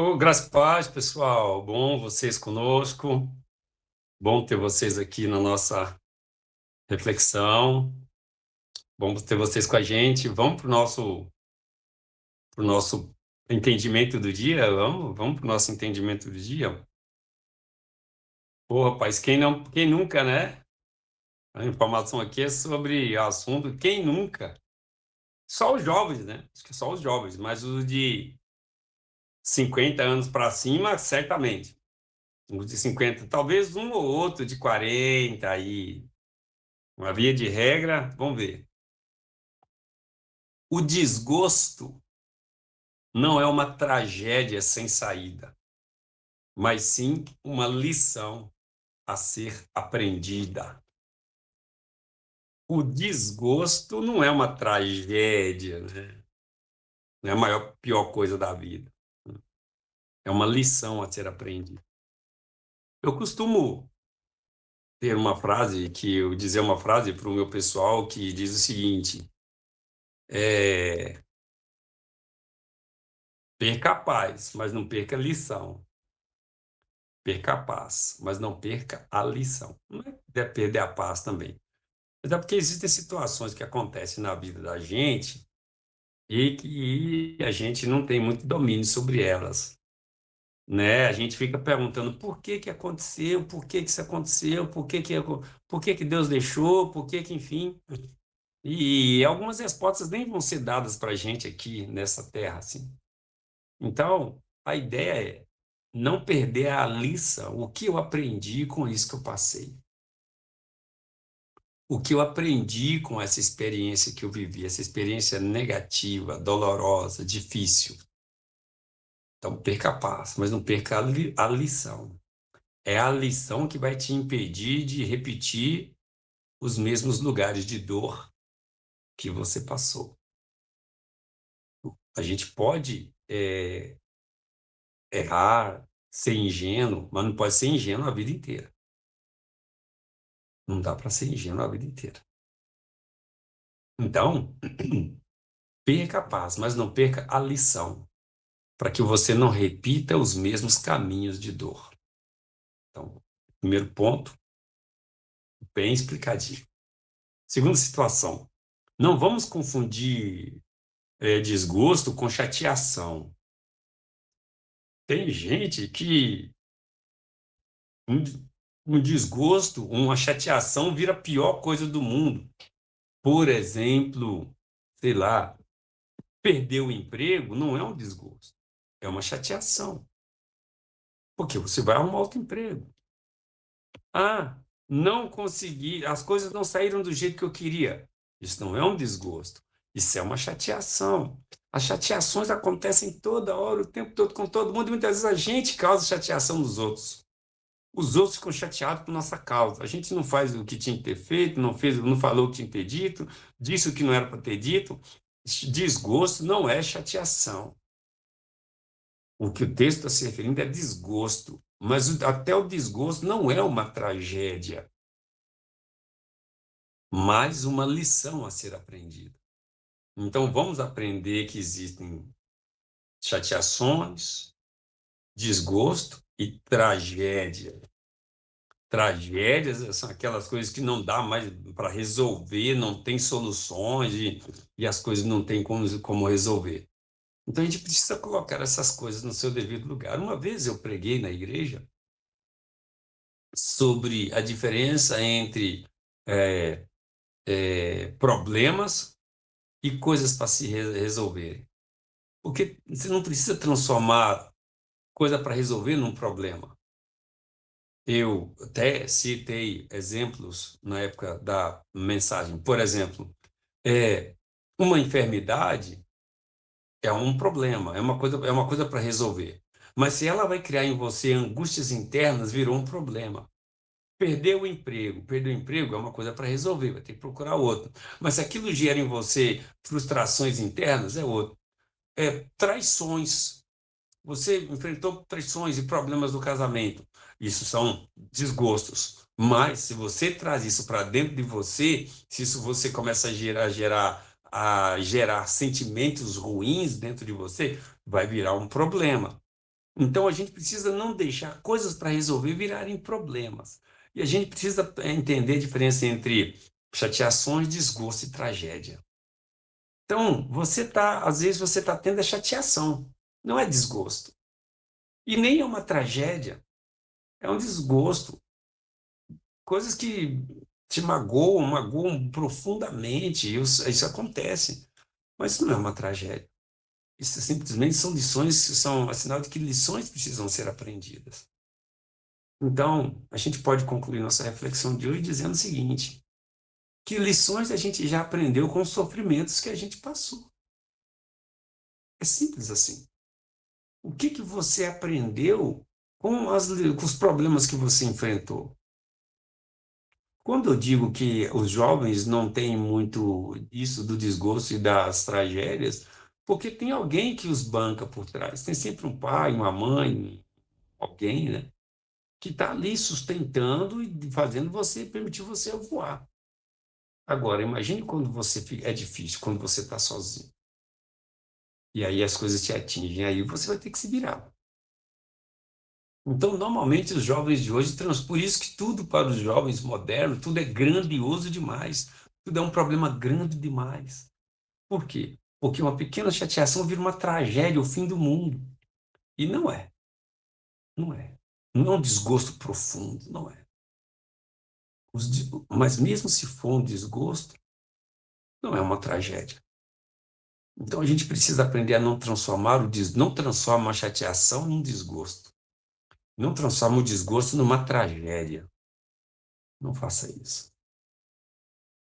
Ô, graças a paz, pessoal. Bom vocês conosco. Bom ter vocês aqui na nossa reflexão. Bom ter vocês com a gente. Vamos pro nosso entendimento do dia? Vamos pro nosso entendimento do dia? Pô, rapaz, quem nunca, né? A informação aqui é sobre o assunto quem nunca. Só os jovens, né? Acho que só os jovens, mas os de 50 anos para cima, certamente. Os de 50, talvez um ou outro de 40 aí. Uma via de regra, vamos ver. O desgosto não é uma tragédia sem saída, mas sim uma lição a ser aprendida. O desgosto não é uma tragédia, né? Não é a pior coisa da vida. É uma lição a ser aprendida. Eu costumo ter uma frase eu dizer uma frase para o meu pessoal que diz o seguinte: é, perca a paz, mas não perca a lição. Perca a paz, mas não perca a lição. Não é perder a paz também. Mas é porque existem situações que acontecem na vida da gente e que a gente não tem muito domínio sobre elas, né? A gente fica perguntando por que que aconteceu, por que que isso aconteceu, por que que Deus deixou, por que que, enfim. E algumas respostas nem vão ser dadas para a gente aqui nessa terra, assim. Então, a ideia é não perder a lição, o que eu aprendi com isso que eu passei. O que eu aprendi com essa experiência que eu vivi, essa experiência negativa, dolorosa, difícil. Então, perca a paz, mas não perca a lição. É a lição que vai te impedir de repetir os mesmos lugares de dor que você passou. A gente pode errar, ser ingênuo, mas não pode ser ingênuo a vida inteira. Não dá para ser ingênuo a vida inteira. Então, perca a paz, mas não perca a lição, para que você não repita os mesmos caminhos de dor. Então, primeiro ponto, bem explicadinho. Segunda situação, não vamos confundir desgosto com chateação. Tem gente que um, um desgosto, uma chateação vira a pior coisa do mundo. Por exemplo, sei lá, perder o emprego não é um desgosto, é uma chateação, porque você vai arrumar outro emprego. Ah, não consegui, as coisas não saíram do jeito que eu queria. Isso não é um desgosto, isso é uma chateação. As chateações acontecem toda hora, o tempo todo, com todo mundo, e muitas vezes a gente causa chateação dos outros. Os outros ficam chateados por nossa causa. A gente não faz o que tinha que ter feito, não fez, não falou o que tinha que ter dito, disse o que não era para ter dito. Desgosto não é chateação. O que o texto está se referindo é desgosto. Mas até o desgosto não é uma tragédia, mas uma lição a ser aprendida. Então, vamos aprender que existem chateações, desgosto e tragédia. Tragédias são aquelas coisas que não dá mais para resolver, não tem soluções e as coisas não têm como resolver. Então, a gente precisa colocar essas coisas no seu devido lugar. Uma vez eu preguei na igreja sobre a diferença entre é, problemas e coisas para se resolverem. Porque você não precisa transformar coisa para resolver num problema. Eu até citei exemplos na época da mensagem. Por exemplo, uma enfermidade é um problema, é uma coisa para resolver. Mas se ela vai criar em você angústias internas, virou um problema. Perder o emprego é uma coisa para resolver, vai ter que procurar outro. Mas se aquilo gera em você frustrações internas, é outro. Traições. Você enfrentou traições e problemas do casamento. Isso são desgostos. Mas se você traz isso para dentro de você, se isso você começa a gerar sentimentos ruins dentro de você, vai virar um problema. Então, a gente precisa não deixar coisas para resolver virarem problemas. E a gente precisa entender a diferença entre chateações, desgosto e tragédia. Então, às vezes você está tendo a chateação, não é desgosto. E nem é uma tragédia, é um desgosto. Coisas que te magoam profundamente, isso acontece. Mas isso não é uma tragédia. Isso simplesmente são lições, são sinal de que lições precisam ser aprendidas. Então, a gente pode concluir nossa reflexão de hoje dizendo o seguinte: que lições a gente já aprendeu com os sofrimentos que a gente passou? É simples assim. O que você aprendeu com os problemas que você enfrentou? Quando eu digo que os jovens não têm muito isso do desgosto e das tragédias, porque tem alguém que os banca por trás. Tem sempre um pai, uma mãe, alguém, né, que está ali sustentando e fazendo você, permitir você voar. Agora, imagine quando é difícil, quando você está sozinho. E aí as coisas te atingem, aí você vai ter que se virar. Então, normalmente, os jovens de hoje, por isso que tudo para os jovens modernos, tudo é grandioso demais. Tudo é um problema grande demais. Por quê? Porque uma pequena chateação vira uma tragédia, o fim do mundo. E não é. Não é. Não é um desgosto profundo, não é. Mas mesmo se for um desgosto, não é uma tragédia. Então a gente precisa aprender a não transforma a chateação num desgosto. Não transforma o desgosto numa tragédia. Não faça isso.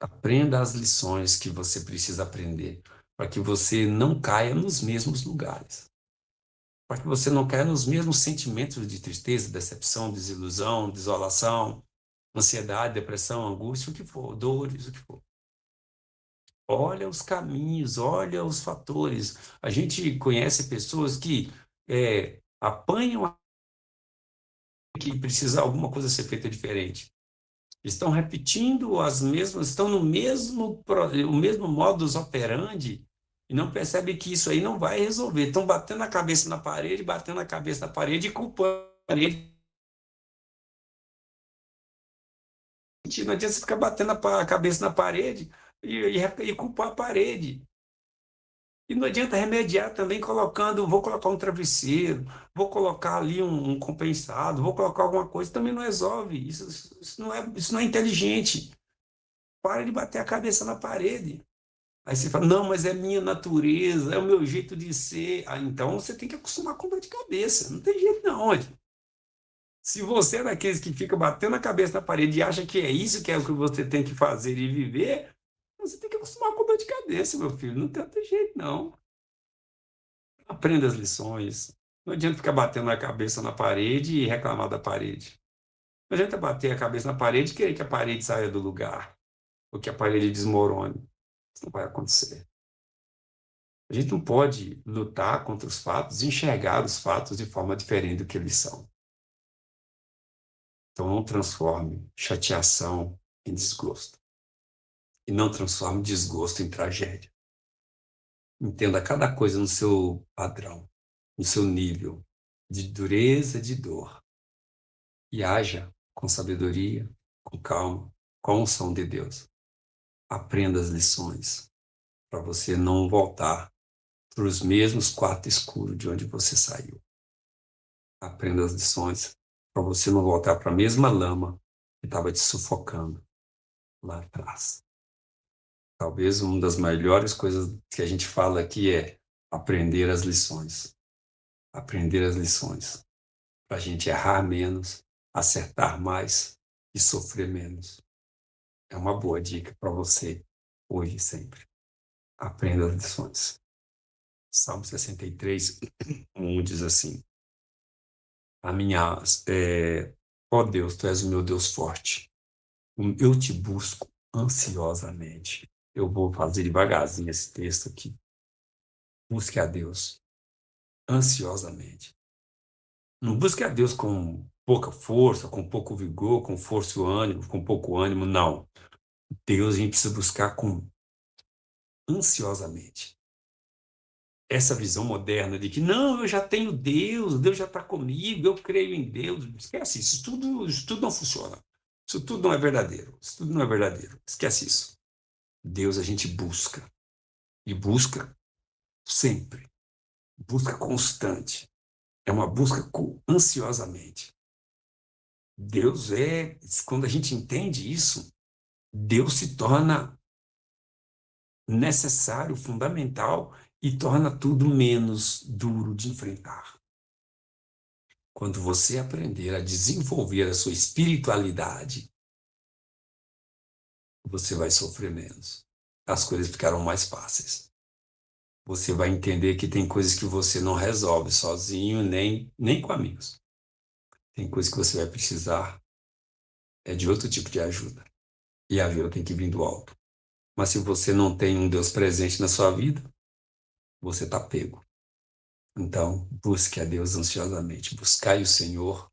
Aprenda as lições que você precisa aprender para que você não caia nos mesmos lugares. Para que você não caia nos mesmos sentimentos de tristeza, decepção, desilusão, desolação, ansiedade, depressão, angústia, o que for, dores, o que for. Olha os caminhos, olha os fatores. A gente conhece pessoas que apanham que precisa alguma coisa ser feita diferente. Estão repetindo as mesmas, estão no o mesmo modus operandi e não percebem que isso aí não vai resolver. Estão batendo a cabeça na parede e culpando a parede. Não adianta você ficar batendo a cabeça na parede e culpar a parede. E não adianta remediar também vou colocar um travesseiro, vou colocar ali um compensado, vou colocar alguma coisa, também não resolve. Isso não é inteligente. Para de bater a cabeça na parede. Aí você fala, não, mas é minha natureza, é o meu jeito de ser. Ah, então você tem que acostumar com dor de cabeça. Não tem jeito não. Olha. Se você é daqueles que fica batendo a cabeça na parede e acha que é isso que é o que você tem que fazer e viver, você tem que acostumar com dor de cabeça, meu filho. Não tem outro jeito, não. Aprenda as lições. Não adianta ficar batendo a cabeça na parede e reclamar da parede. Não adianta bater a cabeça na parede e querer que a parede saia do lugar, ou que a parede desmorone. Isso não vai acontecer. A gente não pode lutar contra os fatos e enxergar os fatos de forma diferente do que eles são. Então, não transforme chateação em desgosto. E não transforme desgosto em tragédia. Entenda cada coisa no seu padrão, no seu nível de dureza, de dor. E haja com sabedoria, com calma, com a unção de Deus. Aprenda as lições para você não voltar para os mesmos quartos escuros de onde você saiu. Aprenda as lições para você não voltar para a mesma lama que estava te sufocando lá atrás. Talvez uma das melhores coisas que a gente fala aqui é aprender as lições. Aprender as lições. Para a gente errar menos, acertar mais e sofrer menos. É uma boa dica para você, hoje e sempre. Aprenda as lições. Salmo 63, 1 diz assim: a minha, ó Deus, tu és o meu Deus forte. Eu te busco ansiosamente. Eu vou fazer devagarzinho esse texto aqui. Busque a Deus ansiosamente. Não busque a Deus com pouca força, com pouco vigor, com força e ânimo, com pouco ânimo, não. Deus a gente precisa buscar com ansiosamente. essa visão moderna de que, não, eu já tenho Deus, Deus já está comigo, eu creio em Deus. Esquece isso tudo não funciona. Isso tudo não é verdadeiro. Isso tudo não é verdadeiro. Esquece isso. Deus a gente busca. E busca sempre. Busca constante. É uma busca ansiosamente. Deus quando a gente entende isso, Deus se torna necessário, fundamental e torna tudo menos duro de enfrentar. Quando você aprender a desenvolver a sua espiritualidade, você vai sofrer menos. As coisas ficarão mais fáceis. Você vai entender que tem coisas que você não resolve sozinho, nem com amigos. Tem coisas que você vai precisar de outro tipo de ajuda. E a ajuda tem que vir do alto. Mas se você não tem um Deus presente na sua vida, você está pego. Então, busque a Deus ansiosamente. Buscai o Senhor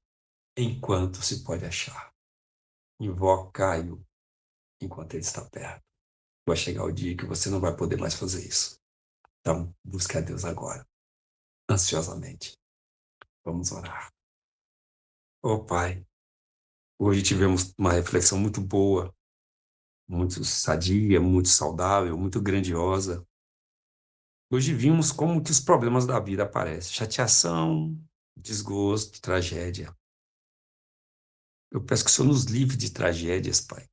enquanto se pode achar. Invocai-o enquanto ele está perto. Vai chegar o dia que você não vai poder mais fazer isso. Então, busque a Deus agora, ansiosamente. Vamos orar. Ó Pai, hoje tivemos uma reflexão muito boa, muito sadia, muito saudável, muito grandiosa. Hoje vimos como que os problemas da vida aparecem. Chateação, desgosto, tragédia. Eu peço que o Senhor nos livre de tragédias, Pai.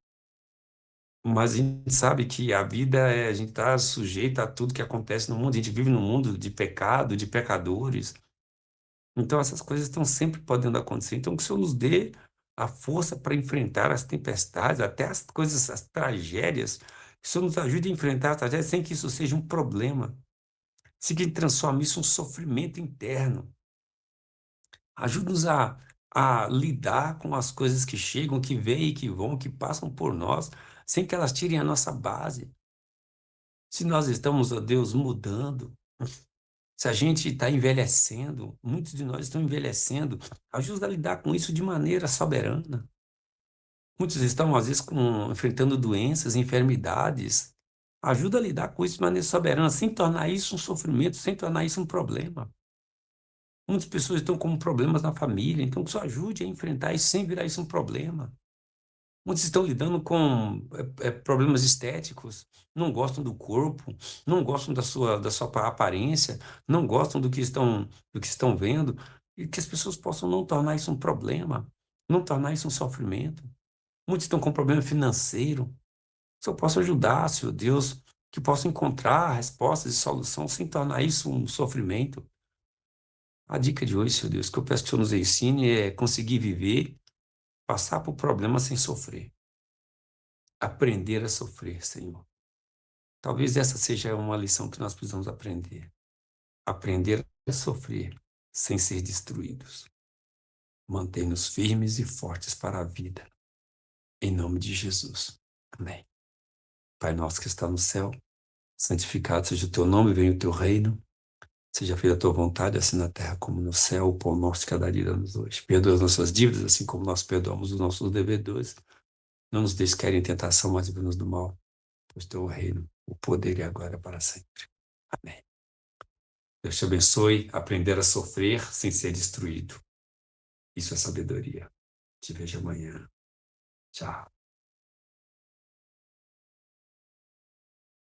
Mas a gente sabe que a vida a gente está sujeito a tudo que acontece no mundo. A gente vive num mundo de pecado, de pecadores. Então essas coisas estão sempre podendo acontecer. Então que o Senhor nos dê a força para enfrentar as tempestades, até as coisas, as tragédias. Que o Senhor nos ajude a enfrentar as tragédias sem que isso seja um problema. Sem que transforme isso em um sofrimento interno. Ajuda-nos a lidar com as coisas que chegam, que vêm e que vão, que passam por nós, sem que elas tirem a nossa base. Se nós estamos, ó Deus, mudando, se a gente está envelhecendo, muitos de nós estão envelhecendo, ajuda a lidar com isso de maneira soberana. Muitos estão, às vezes, enfrentando doenças, enfermidades. Ajuda a lidar com isso de maneira soberana, sem tornar isso um sofrimento, sem tornar isso um problema. Muitas pessoas estão com problemas na família, então que isso ajude a enfrentar isso sem virar isso um problema. Muitos estão lidando com problemas estéticos, não gostam do corpo, não gostam da sua aparência, não gostam do que estão vendo, e que as pessoas possam não tornar isso um problema, não tornar isso um sofrimento. Muitos estão com problema financeiro. Se eu posso ajudar, Senhor Deus, que possa encontrar respostas e solução sem tornar isso um sofrimento. A dica de hoje, Senhor Deus, que eu peço que o Senhor nos ensine é conseguir viver, passar por problemas sem sofrer. Aprender a sofrer, Senhor. Talvez essa seja uma lição que nós precisamos aprender. Aprender a sofrer sem ser destruídos. Mantém-nos firmes e fortes para a vida. Em nome de Jesus. Amém. Pai nosso que está no céu, santificado seja o teu nome, venha o teu reino. Seja feita a tua vontade, assim na terra como no céu. O pão nosso de cada dia dá-nos hoje. Perdoa as nossas dívidas, assim como nós perdoamos os nossos devedores. Não nos deixes cair em tentação, mas livra-nos do mal. Pois teu reino, o poder e a glória para sempre. Amém. Deus te abençoe. Aprender a sofrer sem ser destruído. Isso é sabedoria. Te vejo amanhã. Tchau.